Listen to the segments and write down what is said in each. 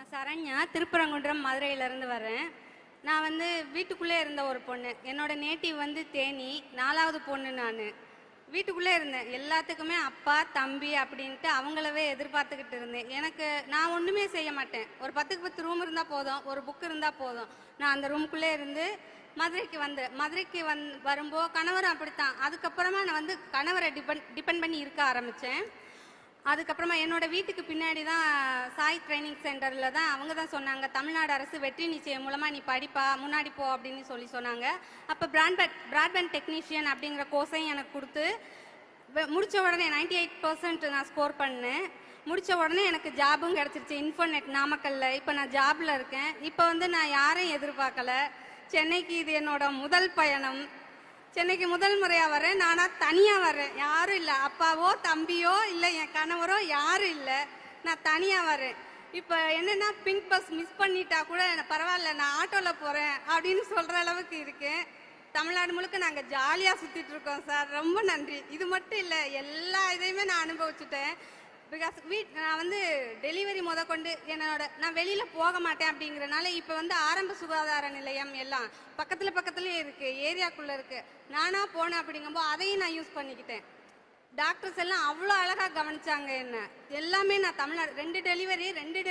நான் சரண்யா, திருப்பரங்குன்றம் மதுரையிலேருந்து வரேன். நான் வீட்டுக்குள்ளே இருந்த ஒரு பொண்ணு. என்னோட நேட்டிவ் தேனி. 4வது பொண்ணு நான். வீட்டுக்குள்ளே இருந்தேன். எல்லாத்துக்குமே அப்பா தம்பி அப்படின்ட்டு அவங்களவே எதிர்பார்த்துக்கிட்டு இருந்தேன். நான் ஒன்றுமே செய்ய மாட்டேன். ஒரு 10க்கு 10 ரூம் இருந்தால் போதும், ஒரு புக் இருந்தால் போதும். நான் அந்த ரூமுக்குள்ளே இருந்து மதுரைக்கு வரும்போது கணவரும் அப்படித்தான். அதுக்கப்புறமா நான் கணவரை டிபெண்ட் பண்ணி இருக்க ஆரம்பித்தேன். அதுக்கப்புறமா என்னோட வீட்டுக்கு பின்னாடி தான் சாய் ட்ரைனிங் சென்டரில் தான் அவங்க தான் சொன்னாங்க, தமிழ்நாடு அரசு வெற்றி நிச்சயம் மூலமாக நீ படிப்பா, முன்னாடி போ அப்படின்னு சொன்னாங்க. அப்போ பிராட்பேண்ட் டெக்னீஷியன் அப்படிங்கிற கோர்ஸையும் எனக்கு கொடுத்து முடித்த உடனே 98% நான் ஸ்கோர் பண்ணேன். முடித்த உடனே எனக்கு ஜாபும் கிடச்சிருச்சு இன்ஃபோநெட் நாமக்கல்ல. இப்போ நான் ஜாபில் இருக்கேன். இப்போ நான் யாரையும் எதிர்பார்க்கல. சென்னைக்கு இது என்னோட முதல் பயணம். சென்னைக்கு முதல் முறையாக வரேன். நானாக தனியாக வரேன், யாரும் இல்லை. அப்பாவோ தம்பியோ இல்லை என் கணவரோ யாரும் இல்லை. நான் தனியாக வரேன். இப்போ என்னென்னா பிங்க் பஸ் மிஸ் பண்ணிட்டா கூட பரவாயில்ல, நான் ஆட்டோவில் போகிறேன் அப்படின்னு சொல்கிற அளவுக்கு இருக்கேன். தமிழ்நாடு முழுக்க நாங்கள் ஜாலியாக சுற்றிட்டு இருக்கோம் சார். ரொம்ப நன்றி. இது மட்டும் இல்லை, எல்லா இதையுமே நான் அனுபவிச்சுட்டேன். பிகாஸ் நான் டெலிவரி கொண்டு நான் வெளியில் போக மாட்டேன் அப்படிங்கிறனால இப்போ ஆரம்ப சுகாதார நிலையம் எல்லாம் பக்கத்துலேயே இருக்குது, ஏரியாக்குள்ளே இருக்குது. நானாக போனேன் அப்படிங்கும்போது அதையும் நான் யூஸ் பண்ணிக்கிட்டேன். டாக்டர்ஸ் எல்லாம் அவ்வளோ அழகாக கவனிச்சாங்க என்ன. எல்லாமே நான் தமிழ்நாடு 2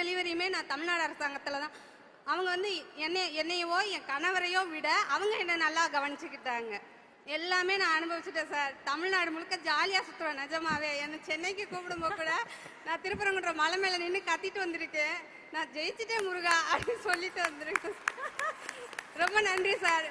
டெலிவரியுமே நான் தமிழ்நாடு அரசாங்கத்தில் தான். அவங்க என்னையவோ என் கணவரையோ விட அவங்க என்னை நல்லா கவனிச்சுக்கிட்டாங்க. எல்லாமே நான் அனுபவிச்சுட்டேன் சார். தமிழ்நாடு முழுக்க ஜாலியாக சுற்றுவேன். நிஜமாவே என்னை சென்னைக்கு கூப்பிடும்போது கூட நான் திருப்பரங்குன்றம் மலை மேலே நின்று கத்திட்டு வந்திருக்கேன், நான் ஜெயிச்சுட்டேன் முருகா அப்படின்னு சொல்லிட்டு வந்திருக்கேன். ரொம்ப நன்றி சார்.